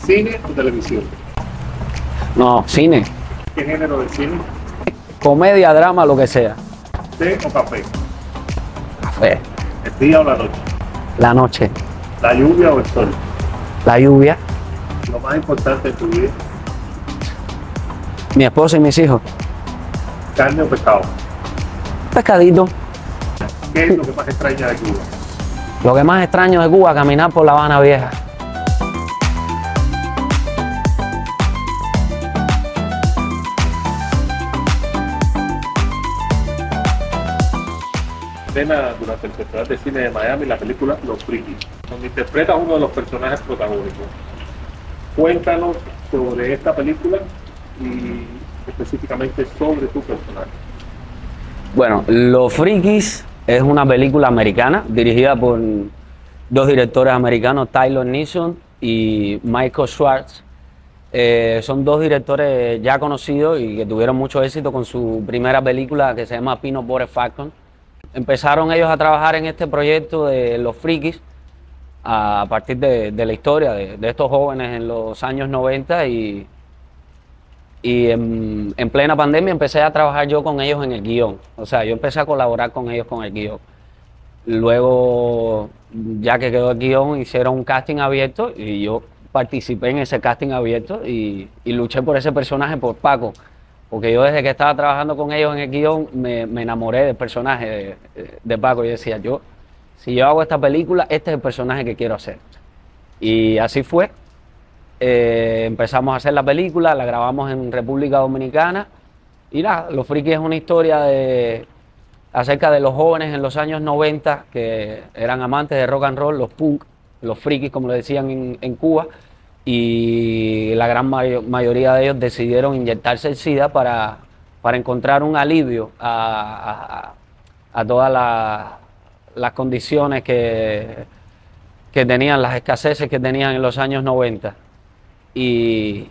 ¿Cine o televisión? No, cine, ¿Qué género de cine? comedia, drama, lo que sea. ¿Té o café? Café, ¿El día o la noche? la noche, ¿La lluvia o el sol? la lluvia, Lo más importante de tu vida, mi esposa y mis hijos. carne o pescado. Pescadito. ¿Qué es lo que más extraña de Cuba? Lo que más extraño de Cuba, caminar por La Habana Vieja. Escena durante el Festival de Cine de Miami, la película Los Frikis, donde interpreta a uno de los personajes protagónicos. Cuéntanos sobre esta película y específicamente sobre tu personaje. Bueno, Los Frikis es una película americana dirigida por dos directores americanos, Taylor Neeson y Michael Schwartz. Son dos directores ya conocidos y que tuvieron mucho éxito con su primera película que se llama Peanut Butter Falcon. Empezaron ellos a trabajar en este proyecto de Los Frikis a partir de la historia de estos jóvenes en los años 90 y en plena pandemia empecé a trabajar yo con ellos en el guión. O sea, yo empecé a colaborar con ellos con el guión. Luego, ya que quedó el guión, hicieron un casting abierto y yo participé en ese casting abierto y luché por ese personaje, por Paco. Porque yo desde que estaba trabajando con ellos en el guión me enamoré del personaje de Paco. Yo decía, si yo hago esta película, este es el personaje que quiero hacer. Y así fue. Empezamos a hacer la película, la grabamos en República Dominicana. Y nada, Los Frikis es una historia acerca de los jóvenes en los años 90 que eran amantes de rock and roll, los punk, los frikis como le decían en Cuba. Y la gran mayoría de ellos decidieron inyectarse el SIDA para encontrar un alivio a todas las condiciones que tenían, las escaseces que tenían en los años 90. Y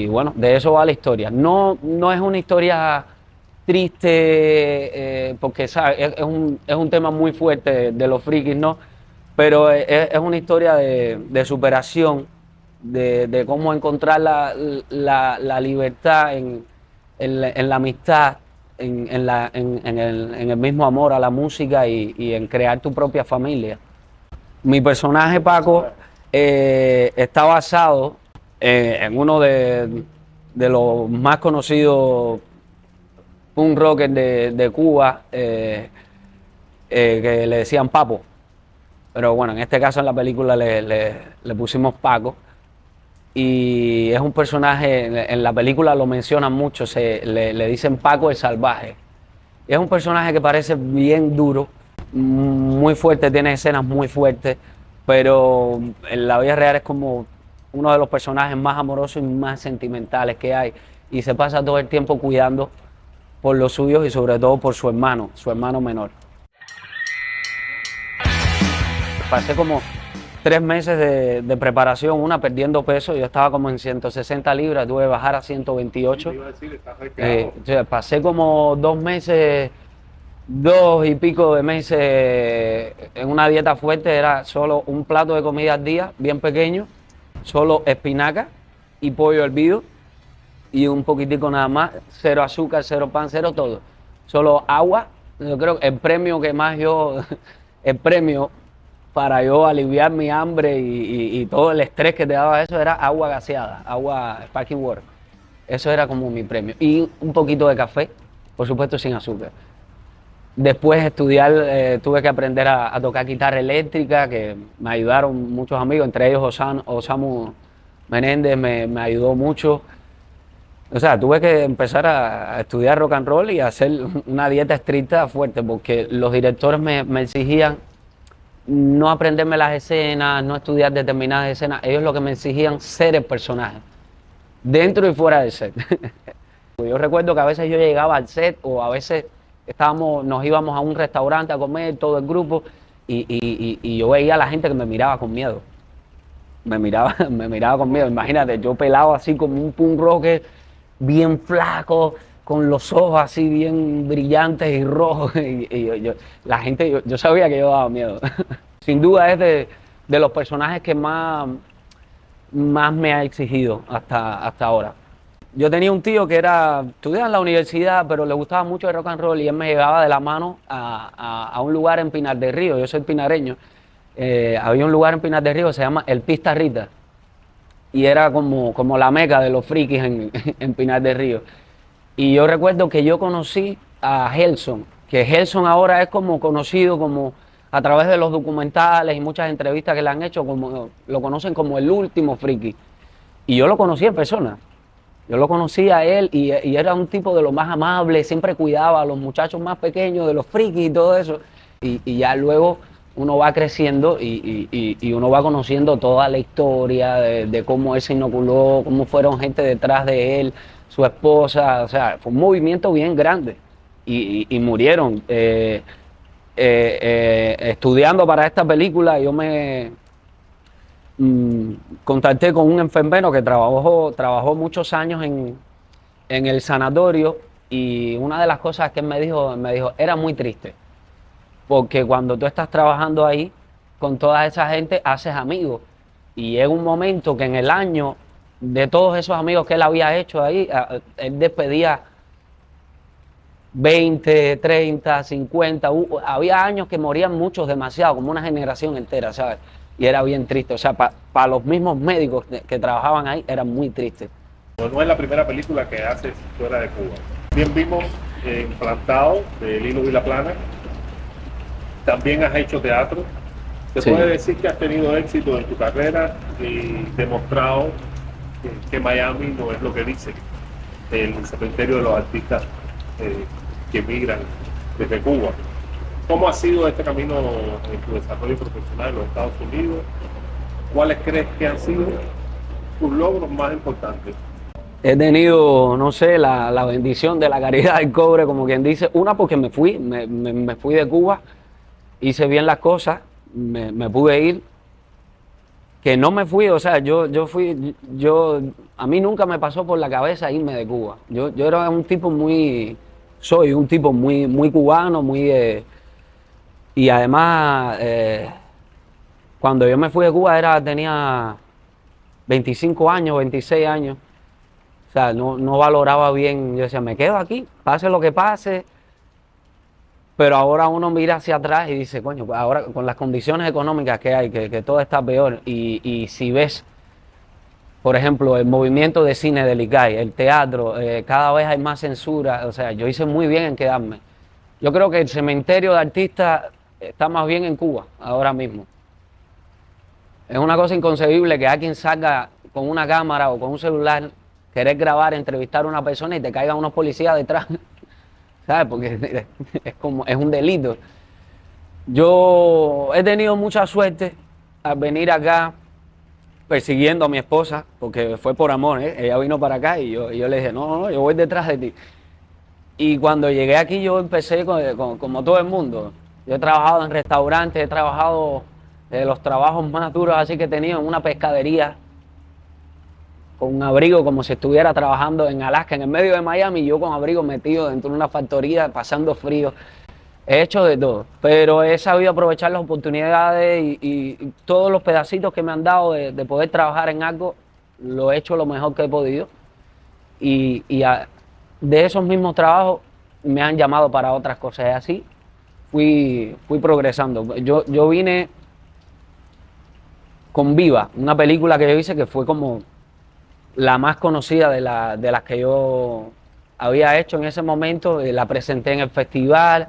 bueno, de eso va la historia. No es una historia triste, porque ¿sabes? Es un tema muy fuerte de los frikis, ¿no? Pero es una historia de superación, de cómo encontrar la libertad en la amistad, en el mismo amor a la música y en crear tu propia familia. Mi personaje, Paco, está basado en uno de los más conocidos punk rockers de Cuba, que le decían Papo. Pero bueno, en este caso en la película le pusimos Paco. Y es un personaje, en la película lo mencionan mucho, le dicen Paco el Salvaje. Y es un personaje que parece bien duro, muy fuerte, tiene escenas muy fuertes, pero en la vida real es como uno de los personajes más amorosos y más sentimentales que hay. Y se pasa todo el tiempo cuidando por los suyos y sobre todo por su hermano menor. Pasé como 3 meses de preparación, perdiendo peso. Yo estaba como en 160 libras, tuve que bajar a 128. Te iba a decir, estás recreado. O sea, pasé como 2 meses, 2 y pico de meses en una dieta fuerte. Era solo un plato de comida al día, bien pequeño, solo espinaca y pollo hervido y un poquitico nada más, cero azúcar, cero pan, cero todo. Solo agua. Yo creo que el premio que más el premio para yo aliviar mi hambre y todo el estrés que te daba eso era agua gaseada, agua sparkling water. Eso era como mi premio. Y un poquito de café, por supuesto sin azúcar. Después estudiar, tuve que aprender a tocar guitarra eléctrica, que me ayudaron muchos amigos, entre ellos Osamu Menéndez me ayudó mucho. O sea, tuve que empezar a estudiar rock and roll y a hacer una dieta estricta fuerte, porque los directores me exigían no aprenderme las escenas, no estudiar determinadas escenas. Ellos lo que me exigían ser el personaje, dentro y fuera del set. Yo recuerdo que a veces yo llegaba al set o a veces nos íbamos a un restaurante a comer, todo el grupo, y yo veía a la gente que me miraba con miedo. Me miraba con miedo. Imagínate, yo pelado así como un punk rocker, bien flaco, con los ojos así bien brillantes y rojos. La gente, yo sabía que yo daba miedo. Sin duda es de los personajes que más más me ha exigido hasta ahora. Yo tenía un tío que estudiaba en la universidad, pero le gustaba mucho el rock and roll y él me llevaba de la mano a un lugar en Pinar del Río. Yo soy pinareño. Había un lugar en Pinar del Río que se llama El Pista Rita y era como la meca de los frikis en Pinar del Río. Y yo recuerdo que yo conocí a Gelson, que Gelson ahora es como conocido como a través de los documentales y muchas entrevistas que le han hecho, como lo conocen como el último friki. Y yo lo conocí en persona. Yo lo conocí a él y era un tipo de lo más amable, siempre cuidaba a los muchachos más pequeños, de los frikis y todo eso. Y ya luego uno va creciendo y uno va conociendo toda la historia de cómo él se inoculó, cómo fueron gente detrás de él, su esposa, o sea, fue un movimiento bien grande y murieron. Estudiando para esta película, yo me contacté con un enfermero que trabajó muchos años en el sanatorio y una de las cosas que él me dijo, era muy triste, porque cuando tú estás trabajando ahí con toda esa gente, haces amigos y llega un momento que en el año de todos esos amigos que él había hecho ahí, él despedía 20, 30, 50, había años que morían muchos demasiado, como una generación entera, ¿sabes? Y era bien triste, o sea, para los mismos médicos que trabajaban ahí, era muy triste. No es la primera película que haces fuera de Cuba. Bien vimos Plantado, de Lilo Vilaplana. También has hecho teatro. ¿Se Sí. puede decir que has tenido éxito en tu carrera y demostrado que Miami no es lo que dicen, el cementerio de los artistas que emigran desde Cuba? ¿Cómo ha sido este camino en tu desarrollo profesional en los Estados Unidos? ¿Cuáles crees que han sido tus logros más importantes? He tenido, no sé, la bendición de la caridad del cobre, como quien dice. Una, porque me fui de Cuba, hice bien las cosas, me pude ir. Que no me fui, o sea, a mí nunca me pasó por la cabeza irme de Cuba. Yo era un tipo soy un tipo muy cubano, y además, cuando yo me fui de Cuba tenía 25 años, 26 años. O sea, no valoraba bien. Yo decía, me quedo aquí, pase lo que pase. Pero ahora uno mira hacia atrás y dice, coño, pues ahora con las condiciones económicas que hay, que todo está peor. Y si ves, por ejemplo, el movimiento de cine del ICAI, el teatro, cada vez hay más censura. O sea, yo hice muy bien en quedarme. Yo creo que el cementerio de artistas está más bien en Cuba ahora mismo. Es una cosa inconcebible que alguien salga con una cámara o con un celular, querer grabar, entrevistar a una persona y te caigan unos policías detrás, ¿sabes? Porque es un delito. Yo he tenido mucha suerte al venir acá persiguiendo a mi esposa, porque fue por amor, ¿eh? Ella vino para acá y yo le dije, no, yo voy detrás de ti. Y cuando llegué aquí yo empecé como todo el mundo. Yo he trabajado en restaurantes, he trabajado los trabajos más duros así que he tenido en una pescadería, con un abrigo como si estuviera trabajando en Alaska, en el medio de Miami, y yo con abrigo metido dentro de una factoría, pasando frío. He hecho de todo, pero he sabido aprovechar las oportunidades y todos los pedacitos que me han dado de poder trabajar en algo, lo he hecho lo mejor que he podido. De esos mismos trabajos me han llamado para otras cosas. Y así fui progresando. Yo vine con Viva, una película que yo hice que fue como la más conocida de las que yo había hecho en ese momento. La presenté en el festival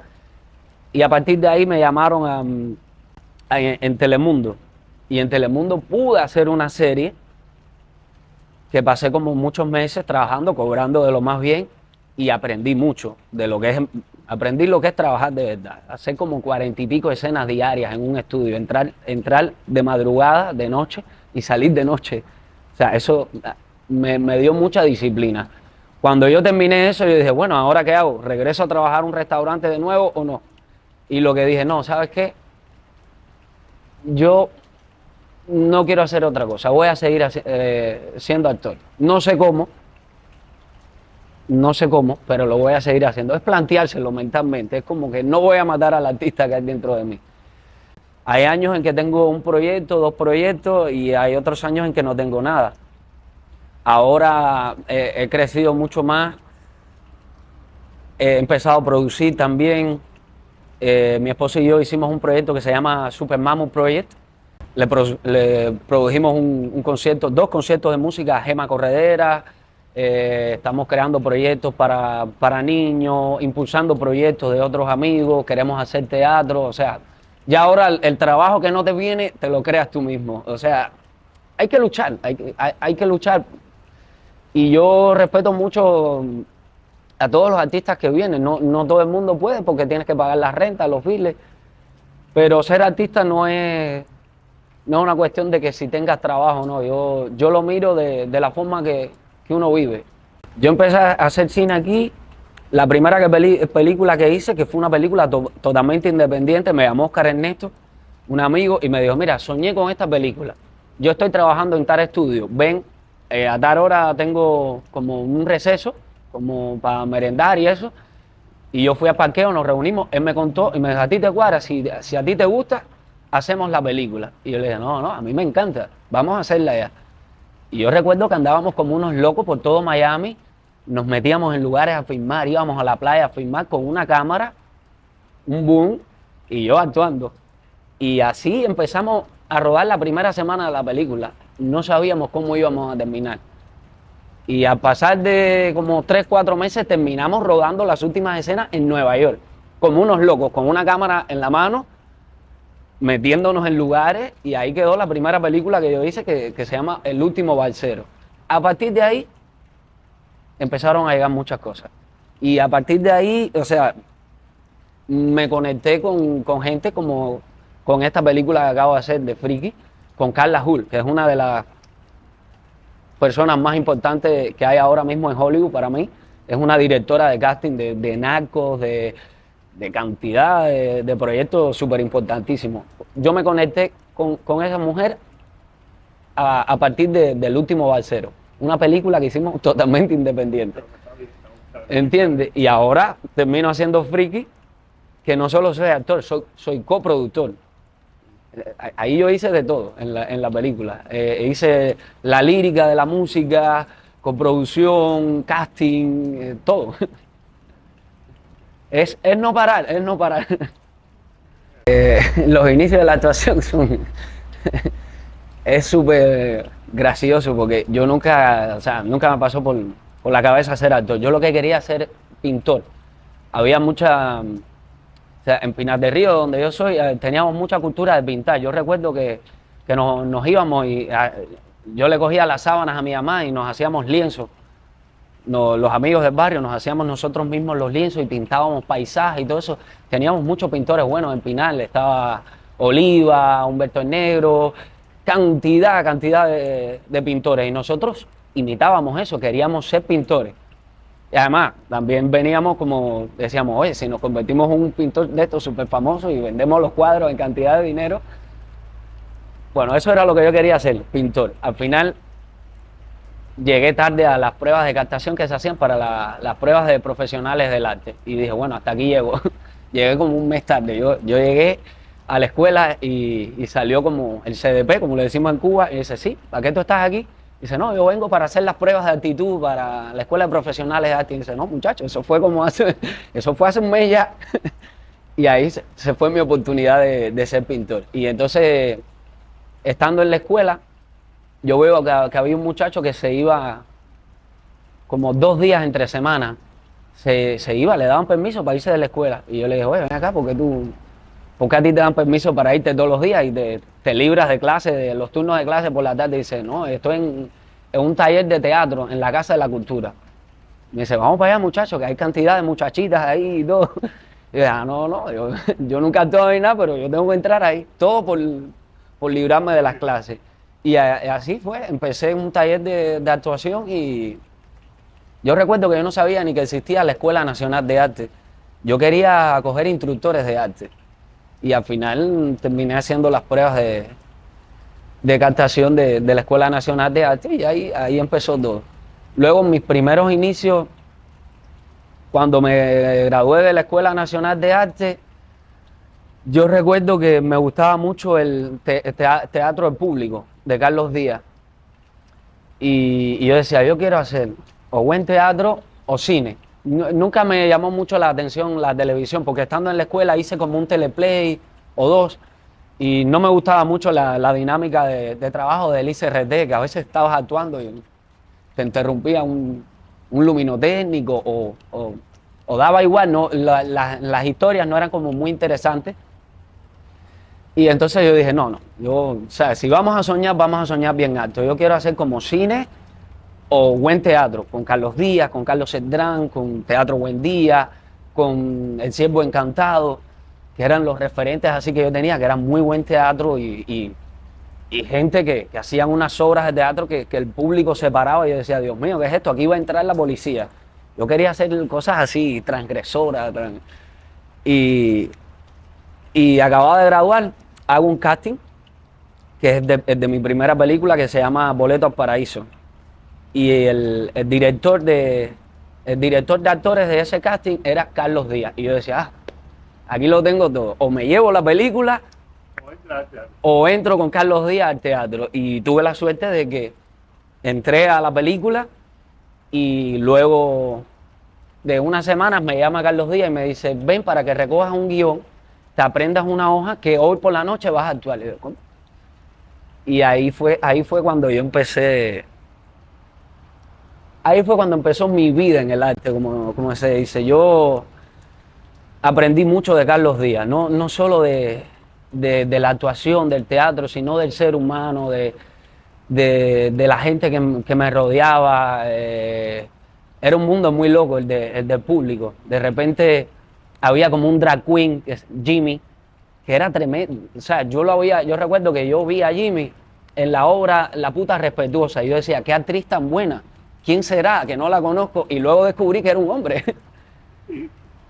y a partir de ahí me llamaron en Telemundo. Y en Telemundo pude hacer una serie que pasé como muchos meses trabajando, cobrando de lo más bien, y aprendí mucho de aprendí lo que es trabajar de verdad, hacer como 40 y pico escenas diarias en un estudio, entrar de madrugada, de noche, y salir de noche. O sea, eso me dio mucha disciplina. Cuando yo terminé eso, yo dije, bueno, ¿ahora qué hago? ¿Regreso a trabajar en un restaurante de nuevo o no? Y lo que dije, no, ¿sabes qué? Yo no quiero hacer otra cosa, voy a seguir siendo actor. No sé cómo, pero lo voy a seguir haciendo. Es planteárselo mentalmente, es como que no voy a matar al artista que hay dentro de mí. Hay años en que tengo un proyecto, dos proyectos y hay otros años en que no tengo nada. Ahora he crecido mucho más, he empezado a producir también. Mi esposo y yo hicimos un proyecto que se llama Super Mamu Project. Le produjimos un concierto, dos conciertos de música a Gema Corredera. Estamos creando proyectos para niños, impulsando proyectos de otros amigos, queremos hacer teatro, o sea, ya ahora el trabajo que no te viene, te lo creas tú mismo. O sea, hay que luchar, hay que luchar. Y yo respeto mucho a todos los artistas que vienen. No todo el mundo puede porque tienes que pagar la renta, los biles. Pero ser artista no es una cuestión de que si tengas trabajo o no. Yo lo miro de la forma que uno vive. Yo empecé a hacer cine aquí. La primera película que hice, que fue una película totalmente independiente, me llamó Oscar Ernesto, un amigo, y me dijo, mira, soñé con esta película. Yo estoy trabajando en tal estudio. Ven, a tal hora tengo como un receso, como para merendar y eso. Y yo fui al parqueo, nos reunimos, él me contó y me dijo, a ti te cuadra, si a ti te gusta, hacemos la película. Y yo le dije, no, a mí me encanta, vamos a hacerla ya. Y yo recuerdo que andábamos como unos locos por todo Miami, nos metíamos en lugares a filmar, íbamos a la playa a filmar con una cámara, un boom, y yo actuando. Y así empezamos a rodar la primera semana de la película. No sabíamos cómo íbamos a terminar. Y al pasar de como 3, 4 meses terminamos rodando las últimas escenas en Nueva York, como unos locos, con una cámara en la mano, metiéndonos en lugares, y ahí quedó la primera película que yo hice que se llama El último balsero. A partir de ahí empezaron a llegar muchas cosas. Y a partir de ahí, o sea, me conecté con gente como con esta película que acabo de hacer de Friki, con Carla Hull, que es una de las personas más importantes que hay ahora mismo en Hollywood para mí. Es una directora de casting de narcos, de cantidad de proyectos súper importantísimos. Yo me conecté con esa mujer a partir del último balsero, una película que hicimos totalmente independiente. ¿Entiendes? Y ahora termino haciendo Friki, que no solo soy actor, soy coproductor. Ahí yo hice de todo en la película. Hice la lírica de la música, coproducción, casting, todo. Es no parar, es no parar. Los inicios de la actuación es súper gracioso porque yo nunca, o sea, nunca me pasó por la cabeza ser actor. Yo lo que quería ser pintor. Había mucha, o sea, en Pinar del Río, donde yo soy, teníamos mucha cultura de pintar. Yo recuerdo que nos íbamos y yo le cogía las sábanas a mi mamá y nos hacíamos lienzos. Los amigos del barrio nos hacíamos nosotros mismos los lienzos y pintábamos paisajes y todo eso. Teníamos muchos pintores buenos en Pinar. Estaba Oliva, Humberto el Negro, cantidad de pintores. Y nosotros imitábamos eso, queríamos ser pintores. Y además, también veníamos como, decíamos, oye, si nos convertimos en un pintor de estos súper famosos y vendemos los cuadros en cantidad de dinero. Bueno, eso era lo que yo quería hacer, pintor. Al final, llegué tarde a las pruebas de captación que se hacían para las pruebas de profesionales del arte. Y dije, bueno, hasta aquí llego. Llegué como un mes tarde. Yo llegué a la escuela y salió como el CDP, como le decimos en Cuba, y dice, sí, ¿para qué tú estás aquí? Dice, no, yo vengo para hacer las pruebas de actitud para la Escuela de Profesionales de Arte. Y dice, no, muchacho, eso fue hace un mes ya. Y ahí se fue mi oportunidad de ser pintor. Y entonces, estando en la escuela, yo veo que había un muchacho que se iba como 2 días entre semanas. Se iba, le daban permiso para irse de la escuela. Y yo le dije, oye, ven acá, ¿por qué a ti te dan permiso para irte todos los días y te libras de clase, de los turnos de clase por la tarde? Y dice, no, estoy en un taller de teatro en la Casa de la Cultura. Me dice, vamos para allá, muchachos, que hay cantidad de muchachitas ahí y todo. Y yo, no, yo nunca he actuado ni nada, pero yo tengo que entrar ahí, todo por librarme de las clases. Y así fue, empecé en un taller de actuación y yo recuerdo que yo no sabía ni que existía la Escuela Nacional de Arte. Yo quería coger instructores de arte. Y al final terminé haciendo las pruebas de captación de la Escuela Nacional de Arte y ahí empezó todo. Luego, mis primeros inicios, cuando me gradué de la Escuela Nacional de Arte, Yo recuerdo que me gustaba mucho el teatro del público de Carlos Díaz. Y yo decía, yo quiero hacer o buen teatro o cine. Nunca me llamó mucho la atención la televisión, porque estando en la escuela hice como un teleplay o dos, y no me gustaba mucho la dinámica de trabajo del ICRT, que a veces estabas actuando y te interrumpía un luminotécnico o daba igual, no, las historias no eran como muy interesantes. Y entonces yo dije, no, o sea, si vamos a soñar bien alto. Yo quiero hacer como cine o buen teatro, con Carlos Díaz, con Carlos Cerdrán, con Teatro Buen Día, con El Ciervo Encantado, que eran los referentes así que yo tenía, que eran muy buen teatro y gente que hacían unas obras de teatro que el público se paraba y yo decía, Dios mío, ¿qué es esto? Aquí va a entrar la policía. Yo quería hacer cosas así, transgresoras, y, y acababa de graduar, hago un casting, que es de mi primera película, que se llama Boleto al Paraíso. Y el director de actores de ese casting era Carlos Díaz. Y yo decía, aquí lo tengo todo. O me llevo la película o entro con Carlos Díaz al teatro. Y tuve la suerte de que entré a la película y luego de unas semanas me llama Carlos Díaz y me dice, ven para que recojas un guión, te aprendas una hoja que hoy por la noche vas a actuar. Y yo, ¿cómo? Y ahí fue cuando yo empecé. Ahí fue cuando empezó mi vida en el arte, como se dice. Yo aprendí mucho de Carlos Díaz, no solo de la actuación, del teatro, sino del ser humano, de la gente que me rodeaba. Era un mundo muy loco el del público. De repente había como un drag queen, que es Jimmy, que era tremendo. O sea, yo recuerdo que yo vi a Jimmy en la obra La Puta Respetuosa y yo decía, qué actriz tan buena, ¿quién será? Que no la conozco, y luego descubrí que era un hombre.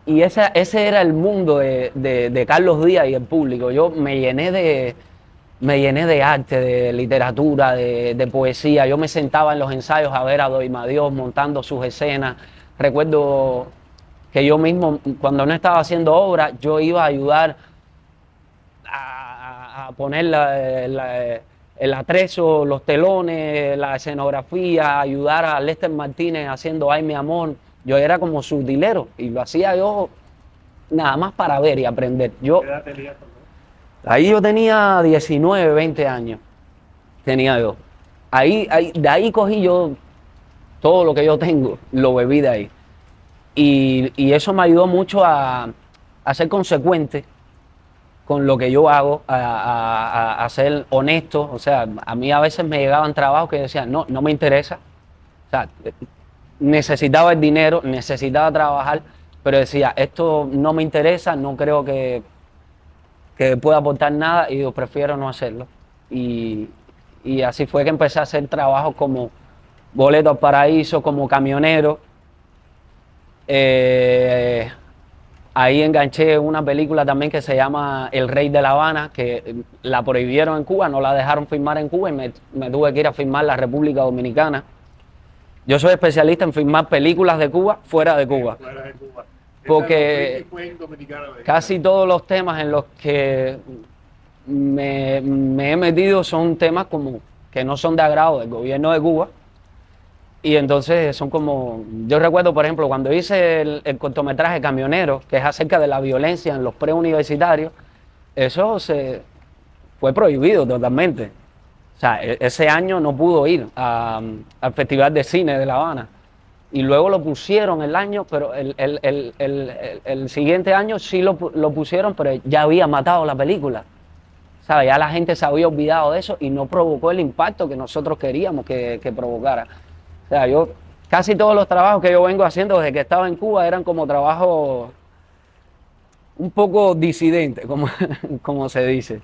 Y ese era el mundo de Carlos Díaz y el público. Yo me llené de arte, de literatura, de poesía. Yo me sentaba en los ensayos a ver a Doima Dios montando sus escenas. Recuerdo que yo mismo, cuando no estaba haciendo obra, yo iba a ayudar a poner el atrezo, los telones, la escenografía, ayudar a Lester Martínez haciendo Ay, mi amor. Yo era como su utilero y lo hacía yo nada más para ver y aprender. ¿Qué edad tenías? Ahí yo tenía 19, 20 años, tenía yo. De ahí cogí yo todo lo que yo tengo, lo bebí de ahí. Y eso me ayudó mucho a ser consecuente con lo que yo hago, a ser honesto. O sea, a mí a veces me llegaban trabajos que decían, no me interesa. O sea, necesitaba el dinero, necesitaba trabajar, pero decía, esto no me interesa, no creo que pueda aportar nada y yo prefiero no hacerlo. Y, y así fue que empecé a hacer trabajos como Boleto al Paraíso, como camionero. Eh, Ahí enganché una película también que se llama El Rey de La Habana, que la prohibieron en Cuba, no la dejaron filmar en Cuba y me tuve que ir a filmar la República Dominicana. Yo soy especialista en filmar películas de Cuba fuera de Cuba, Fuera de Cuba. porque Fue en Dominicana. casi todos los temas en los que me he metido son temas como que no son de agrado del gobierno de Cuba. Y entonces son como, yo recuerdo por ejemplo cuando hice el cortometraje Camionero, que es acerca de la violencia en los preuniversitarios, eso fue prohibido totalmente. O sea, ese año no pudo ir al Festival de Cine de La Habana. Y luego lo pusieron el año, pero el siguiente año sí lo pusieron, pero ya había matado la película. ¿Sabes? Ya la gente se había olvidado de eso y no provocó el impacto que nosotros queríamos que provocara. O sea, casi todos los trabajos que yo vengo haciendo desde que estaba en Cuba eran como trabajos un poco disidentes, como se dice.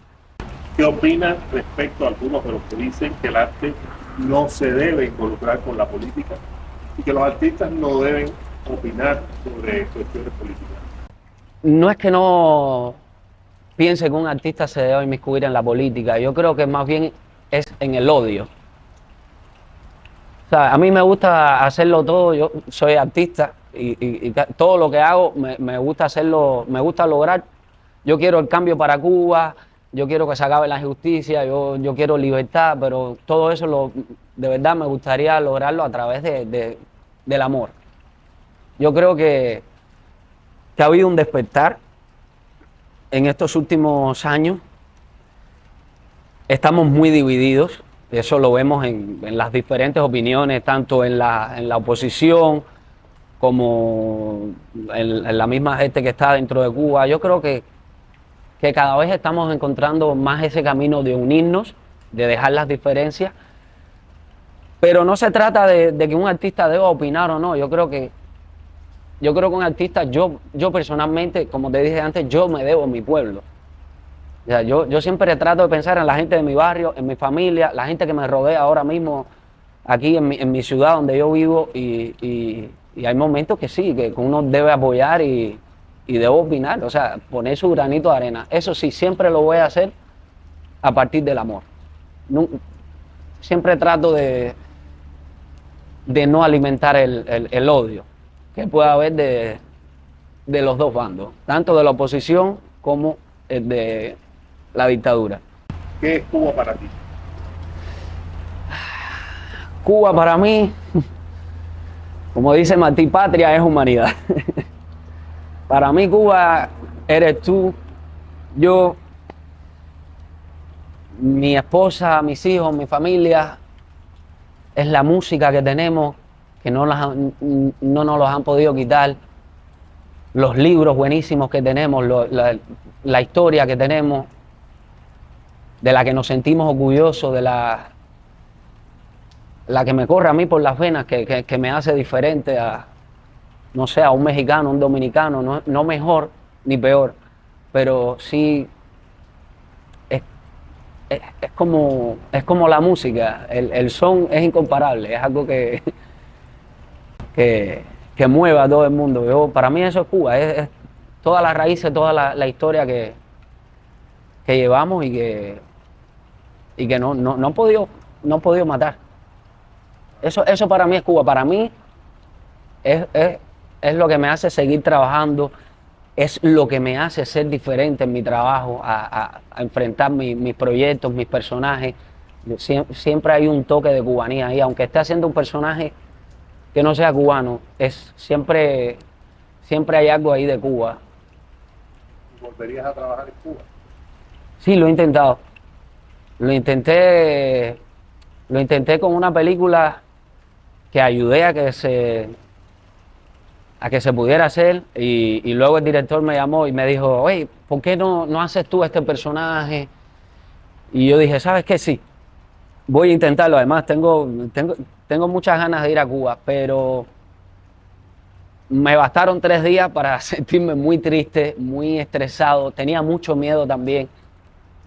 ¿Qué opinas respecto a algunos de los que dicen que el arte no se debe involucrar con la política y que los artistas no deben opinar sobre cuestiones políticas? No es que no piense que un artista se debe inmiscuir en la política, yo creo que más bien es en el odio. O sea, a mí me gusta hacerlo todo, yo soy artista y todo lo que hago me gusta hacerlo, me gusta lograr yo quiero el cambio para Cuba, yo quiero que se acabe la injusticia, yo quiero libertad, pero todo eso de verdad me gustaría lograrlo a través del amor. Yo creo que ha habido un despertar en estos últimos años. Estamos muy divididos, eso lo vemos en las diferentes opiniones, tanto en la oposición como en la misma gente que está dentro de Cuba. Yo creo que cada vez estamos encontrando más ese camino de unirnos, de dejar las diferencias, pero no se trata de que un artista deba opinar o no. Yo creo que un artista, yo personalmente, como te dije antes, yo me debo a mi pueblo. O sea, yo siempre trato de pensar en la gente de mi barrio, en mi familia, la gente que me rodea ahora mismo aquí en mi ciudad donde yo vivo, y hay momentos que sí, que uno debe apoyar y debe opinar, o sea, poner su granito de arena. Eso sí, siempre lo voy a hacer a partir del amor. Siempre trato de no alimentar el odio que pueda haber de los dos bandos, tanto de la oposición como el de la dictadura. ¿Qué es Cuba para ti? Cuba para mí, como dice Martí, patria es humanidad. Para mí Cuba eres tú, yo, mi esposa, mis hijos, mi familia, es la música que tenemos, que no nos los han podido quitar, los libros buenísimos que tenemos, la historia que tenemos, de la que nos sentimos orgullosos, de la que me corre a mí por las venas, que me hace diferente a, no sé, a un mexicano, un dominicano, no mejor ni peor, pero sí es como la música, el son es incomparable, es algo que mueve a todo el mundo. Para mí eso es Cuba, es todas las raíces, toda la historia que llevamos y que no han podido matar. Eso para mí es Cuba. Para mí es lo que me hace seguir trabajando, es lo que me hace ser diferente en mi trabajo, a enfrentar mis proyectos, mis personajes. Siempre hay un toque de cubanía ahí, aunque esté haciendo un personaje que no sea cubano, siempre hay algo ahí de Cuba. ¿Volverías a trabajar en Cuba? Sí, lo he intentado. Lo intenté con una película que ayudé a que se pudiera hacer, y luego el director me llamó y me dijo, oye, ¿por qué no haces tú este personaje? Y yo dije, ¿sabes qué? Sí, voy a intentarlo. Además, tengo muchas ganas de ir a Cuba, pero me bastaron 3 días para sentirme muy triste, muy estresado. Tenía mucho miedo también,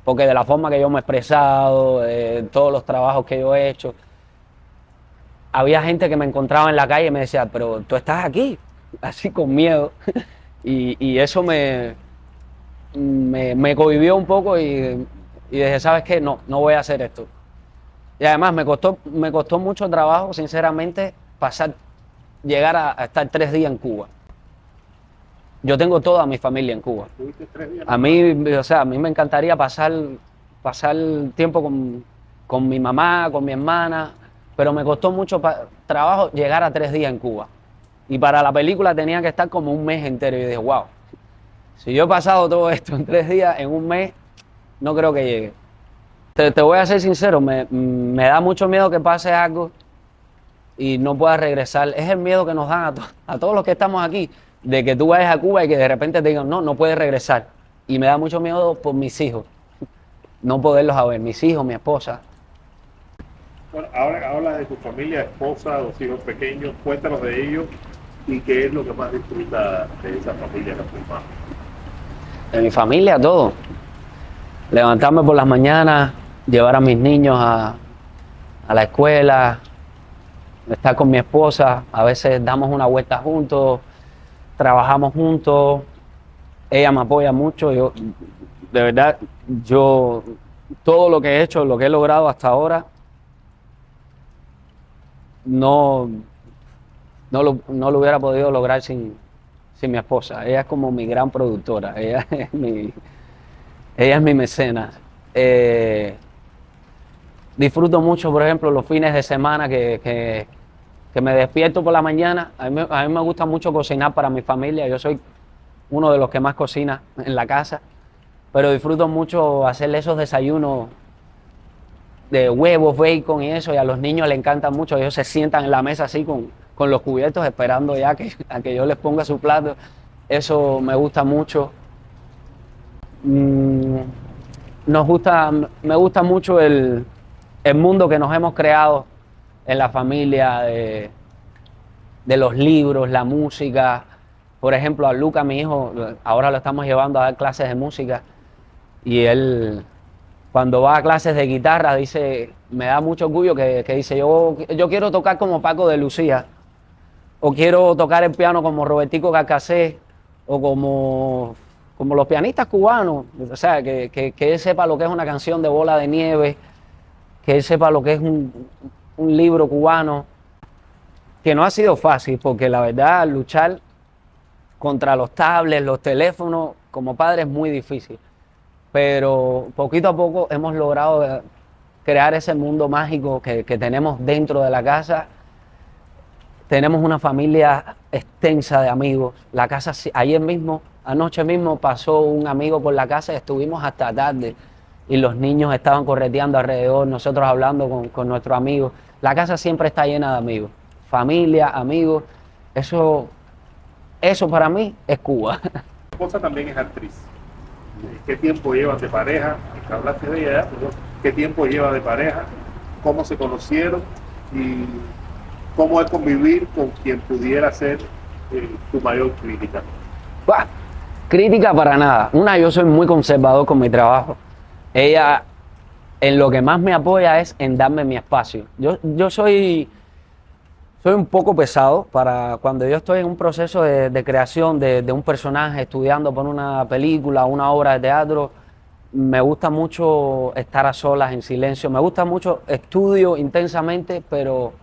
porque de la forma que yo me he expresado, de todos los trabajos que yo he hecho, había gente que me encontraba en la calle y me decía, pero tú estás aquí, así con miedo. Y eso me cohibió un poco, y dije, ¿sabes qué? No voy a hacer esto. Y además me costó mucho trabajo, sinceramente, llegar a estar 3 días en Cuba. Yo tengo toda mi familia en Cuba. ¿Tuviste 3 días? A mí, o sea, a mí me encantaría pasar tiempo con mi mamá, con mi hermana, pero me costó mucho trabajo llegar a 3 días en Cuba. Y para la película tenía que estar como un mes entero. Y dije, wow, si yo he pasado todo esto en 3 días, en un mes, no creo que llegue. Te voy a ser sincero, me da mucho miedo que pase algo y no pueda regresar. Es el miedo que nos dan a todos los que estamos aquí, de que tú vayas a Cuba y que de repente te digan, no puedes regresar. Y me da mucho miedo por mis hijos, no poderlos ver, mis hijos, mi esposa. Bueno, ahora hablas de tu familia, esposa, 2 hijos pequeños, cuéntanos de ellos y qué es lo que más disfrutas de esa familia que formas. De mi familia, todo. Levantarme por las mañanas, llevar a mis niños a la escuela, estar con mi esposa, a veces damos una vuelta juntos, trabajamos juntos, ella me apoya mucho. Yo, de verdad, todo lo que he hecho, lo que he logrado hasta ahora, no lo hubiera podido lograr sin Sí, mi esposa. Ella es como mi gran productora. Ella es mi mecenas. Eh, Disfruto mucho, por ejemplo, los fines de semana que me despierto por la mañana. A mí me gusta mucho cocinar para mi familia. Yo soy uno de los que más cocina en la casa, pero disfruto mucho hacerle esos desayunos de huevos, bacon y eso, y a los niños les encanta mucho. Ellos se sientan en la mesa así con los cubiertos esperando ya a que yo les ponga su plato. Eso me gusta mucho. Mm, Me gusta mucho el mundo que nos hemos creado en la familia, de los libros, la música. Por ejemplo, a Luca, mi hijo, ahora lo estamos llevando a dar clases de música y él, cuando va a clases de guitarra, dice, me da mucho orgullo que dice, yo quiero tocar como Paco de Lucía, o quiero tocar el piano como Robertico Carcasé, o como los pianistas cubanos. O sea, que él sepa lo que es una canción de Bola de Nieve, que él sepa lo que es un libro cubano, que no ha sido fácil, porque la verdad, luchar contra los tablets, los teléfonos, como padre es muy difícil. Pero poquito a poco hemos logrado crear ese mundo mágico que tenemos dentro de la casa. Tenemos una familia extensa de amigos. La casa, ayer mismo, anoche mismo, pasó un amigo por la casa y estuvimos hasta tarde. Y los niños estaban correteando alrededor, nosotros hablando con nuestros amigos. La casa siempre está llena de amigos. Familia, amigos. Eso para mí es Cuba. Tu esposa también es actriz. ¿Qué tiempo llevas de pareja? Que hablaste de ella, pero ¿qué tiempo lleva de pareja? ¿Cómo se conocieron? Y cómo es convivir con quien pudiera ser tu mayor crítica. Bah, crítica para nada. Yo soy muy conservador con mi trabajo. Ella, en lo que más me apoya es en darme mi espacio. Yo soy un poco pesado para cuando yo estoy en un proceso de creación de un personaje, estudiando por una película, una obra de teatro. Me gusta mucho estar a solas, en silencio. Me gusta mucho, estudio intensamente, pero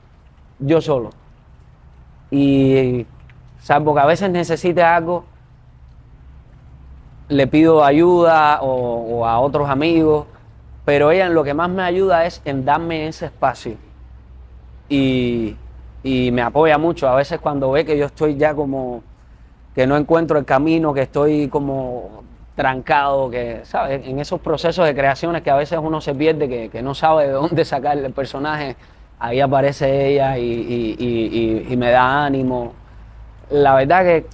yo solo. Y salvo que a veces necesite algo, le pido ayuda o a otros amigos, pero ella en lo que más me ayuda es en darme ese espacio. Y, y me apoya mucho. A veces cuando ve que yo estoy ya como que no encuentro el camino, que estoy como trancado, que, ¿sabes? En esos procesos de creaciones que a veces uno se pierde, que no sabe de dónde sacar el personaje, ahí aparece ella y me da ánimo. La verdad que,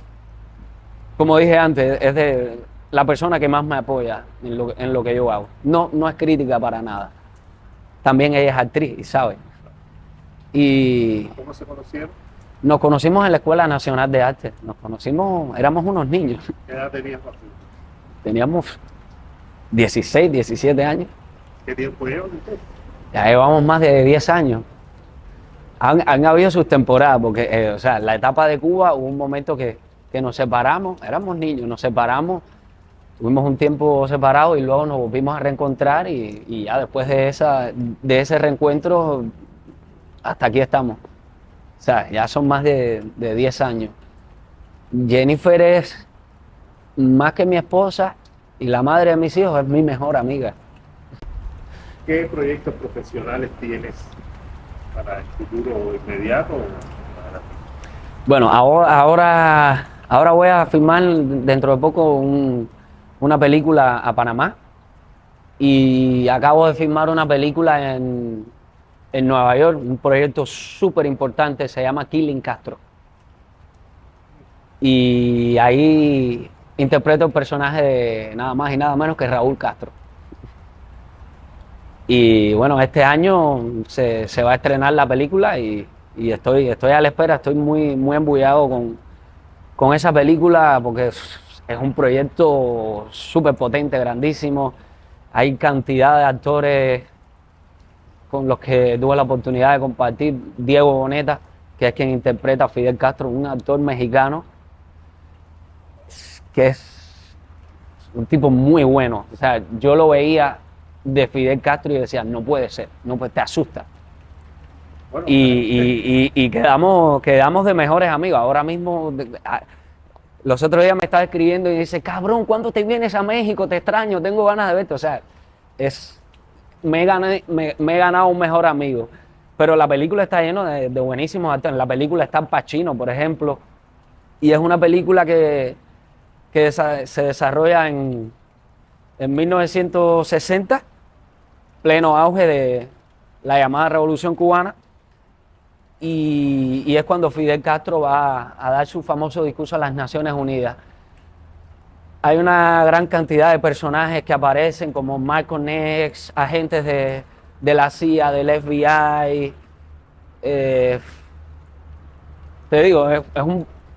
como dije antes, es de la persona que más me apoya en lo que yo hago. No es crítica para nada. También ella es actriz, ¿sabes? Y ¿Cómo se conocieron? nos conocimos en la Escuela Nacional de Arte. Nos conocimos, éramos unos niños. ¿Qué edad tenías, papi? Teníamos 16, 17 años. ¿Qué tiempo llevan ustedes? Ya llevamos más de 10 años. Han habido sus temporadas, porque o sea, la etapa de Cuba hubo un momento que nos separamos, éramos niños, nos separamos, tuvimos un tiempo separados y luego nos volvimos a reencontrar y ya después de ese reencuentro, hasta aquí estamos. O sea, ya son más de 10 años. Jennifer es más que mi esposa y la madre de mis hijos, es mi mejor amiga. ¿Qué proyectos profesionales tienes para el futuro inmediato? Bueno, ahora voy a filmar dentro de poco una película a Panamá y acabo de filmar una película en Nueva York, un proyecto súper importante, se llama Killing Castro. Y ahí interpreto el personaje de nada más y nada menos que Raúl Castro. Y bueno, este año se va a estrenar la película y estoy a la espera, estoy muy embullado con esa película porque es un proyecto súper potente, grandísimo. Hay cantidad de actores con los que tuve la oportunidad de compartir. Diego Boneta, que es quien interpreta a Fidel Castro, un actor mexicano que es un tipo muy bueno. O sea, yo lo veía de Fidel Castro y decía, no puede ser, te asusta. Bueno, y quedamos de mejores amigos. Ahora mismo Los otros días me estaba escribiendo y dice, cabrón, ¿cuándo te vienes a México? Te extraño, tengo ganas de verte. O sea, es, me he ganado un mejor amigo. Pero la película está llena de buenísimos actores. En la película está Al Pacino, por ejemplo. Y es una película que se desarrolla en 1960, pleno auge de la llamada Revolución Cubana. Y es cuando Fidel Castro va a dar su famoso discurso a las Naciones Unidas. Hay una gran cantidad de personajes que aparecen, como Malcolm X, agentes de la CIA, del FBI. eh, Te digo, es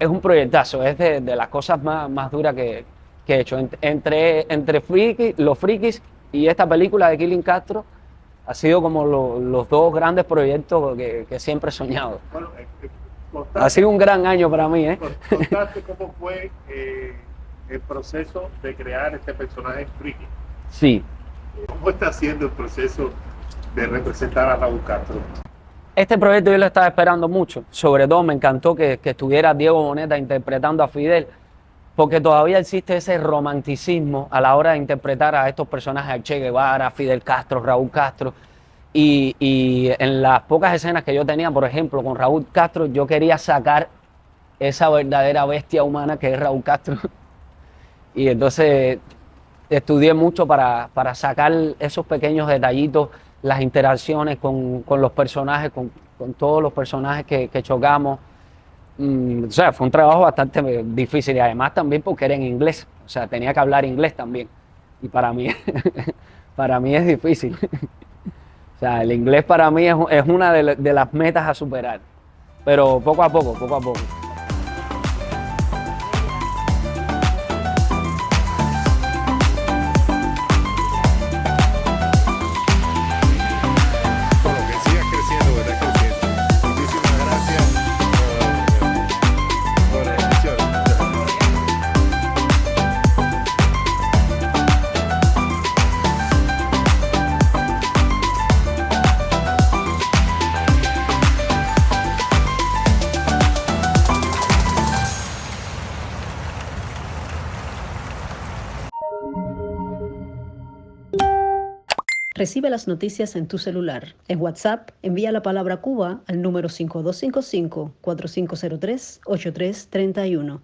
un proyectazo, es de las cosas más duras que he hecho. Entre los frikis y esta película de Killing Castro, ha sido como los dos grandes proyectos que siempre he soñado. Bueno, Ha sido un gran año para mí, ¿eh? contaste cómo fue el proceso de crear este personaje friki. Sí. ¿Cómo está siendo el proceso de representar a Raúl Castro? Este proyecto yo lo estaba esperando mucho. Sobre todo me encantó que estuviera Diego Boneta interpretando a Fidel, porque todavía existe ese romanticismo a la hora de interpretar a estos personajes, a Che Guevara, Fidel Castro, Raúl Castro. Y en las pocas escenas que yo tenía, por ejemplo, con Raúl Castro, yo quería sacar esa verdadera bestia humana que es Raúl Castro. Y entonces estudié mucho para sacar esos pequeños detallitos, las interacciones con los personajes, con todos los personajes que chocamos. O sea, fue un trabajo bastante difícil y además también porque era en inglés. O sea, tenía que hablar inglés también. Y para mí, para mí es difícil. O sea, el inglés para mí es una de las metas a superar. Pero poco a poco, poco a poco. Bueno, que sigas creciendo, que estás creciendo. Muchísimas gracias por la emisión. Recibe las noticias en tu celular. En WhatsApp, envía la palabra Cuba al número 5255-4503-8331.